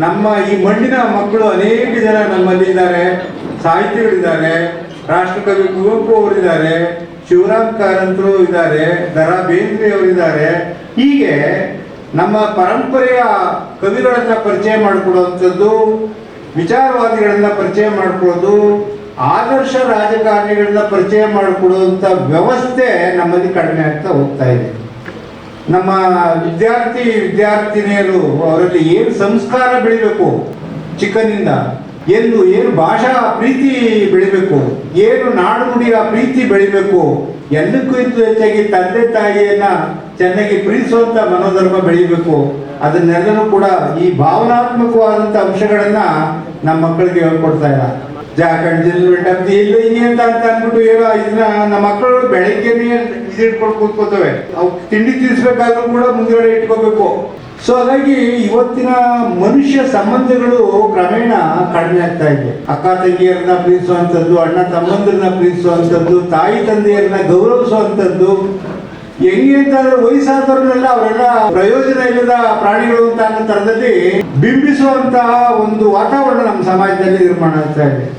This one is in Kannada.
ನಮ್ಮ ಈ ಮಣ್ಣಿನ ಮಕ್ಕಳು ಅನೇಕ ಜನ ನಮ್ಮಲ್ಲಿ ಇದ್ದಾರೆ. ಸಾಹಿತಿಗಳಿದ್ದಾರೆ, ರಾಷ್ಟ್ರಕವಿ ಕುವೆಂಪು ಅವರಿದ್ದಾರೆ, ಶಿವರಾಮ್ ಕಾರಂತರು ಇದ್ದಾರೆ, ದ.ರಾ. ಬೇಂದ್ರೆ ಅವರಿದ್ದಾರೆ. ಹೀಗೆ ನಮ್ಮ ಪರಂಪರೆಯ ಕವಿಗಳನ್ನ ಪರಿಚಯ ಮಾಡಿಕೊಡುವಂಥದ್ದು, ವಿಚಾರವಾದಿಗಳನ್ನ ಪರಿಚಯ ಮಾಡಿಕೊಳ್ಳೋದು, ಆದರ್ಶ ರಾಜಕಾರಣಿಗಳನ್ನ ಪರಿಚಯ ಮಾಡಿಕೊಡುವಂಥ ವ್ಯವಸ್ಥೆ ನಮ್ಮಲ್ಲಿ ಕಡಿಮೆ ಆಗ್ತಾ ಹೋಗ್ತಾ ಇದೆ. ನಮ್ಮ ವಿದ್ಯಾರ್ಥಿನಿಯರು ಅವರಲ್ಲಿ ಏನು ಸಂಸ್ಕಾರ ಬೆಳಿಬೇಕು, ಚಿಕ್ಕನಿಂದ ಏನು ಭಾಷಾ ಪ್ರೀತಿ ಬೆಳಿಬೇಕು, ಏನು ನಾಡು ನುಡಿಯ ಪ್ರೀತಿ ಬೆಳಿಬೇಕು, ಎಲ್ಲಕ್ಕೂ ಹೆಚ್ಚಾಗಿ ತಂದೆ ತಾಯಿಯನ್ನ ಚೆನ್ನಾಗಿ ಪ್ರೀತಿಸುವಂತ ಮನೋಧರ್ಮ ಬೆಳಿಬೇಕು. ಅದನ್ನೆಲ್ಲನೂ ಕೂಡ ಈ ಭಾವನಾತ್ಮಕವಾದಂಥ ಅಂಶಗಳನ್ನ ನಮ್ಮ ಮಕ್ಕಳಿಗೆ ಹೇಳ್ಕೊಡ್ತಾ ಇಲ್ಲ. ಹಿಂಗೆ ಅಂತ ಅಂದ್ಬಿಟ್ಟು ಏನೋ ಇದನ್ನ ನಮ್ಮ ಮಕ್ಕಳು ಬೆಳಗ್ಗೆನೇ ಇಟ್ಕೊಂಡು ಕೂತ್ಕೋತವೆ. ಅವು ತಿಂಡಿ ತಿನ್ನಿಸ್ಬೇಕಾದ್ರೂ ಕೂಡ ಮುಂದುಗಡೆ ಇಟ್ಕೋಬೇಕು. ಸೊ ಹಾಗಾಗಿ ಇವತ್ತಿನ ಮನುಷ್ಯ ಸಂಬಂಧಗಳು ಕ್ರಮೇಣ ಕಡಿಮೆ ಆಗ್ತಾ ಇದೆ. ಅಕ್ಕ ತಂಗಿಯರನ್ನ ಪ್ರೀತಿಸುವಂಥದ್ದು, ಅಣ್ಣ ತಮ್ಮಂದಿರನ್ನ ಪ್ರೀತಿಸುವಂಥದ್ದು, ತಾಯಿ ತಂದೆಯರನ್ನ ಗೌರವಿಸುವಂಥದ್ದು. ಹೆಂಗೆ ಅಂತಂದ್ರೆ ವಯಸ್ಸಾದವ್ರನ್ನೆಲ್ಲ ಅವರೆಲ್ಲ ಪ್ರಯೋಜನ ಇಲ್ಲದ ಪ್ರಾಣಿಗಳು ಅಂತ ಅನ್ನೋ ತರದಲ್ಲಿ ಬಿಂಬಿಸುವಂತಹ ಒಂದು ವಾತಾವರಣ ನಮ್ಮ ಸಮಾಜದಲ್ಲಿ ನಿರ್ಮಾಣ ಆಗ್ತಾ ಇದೆ.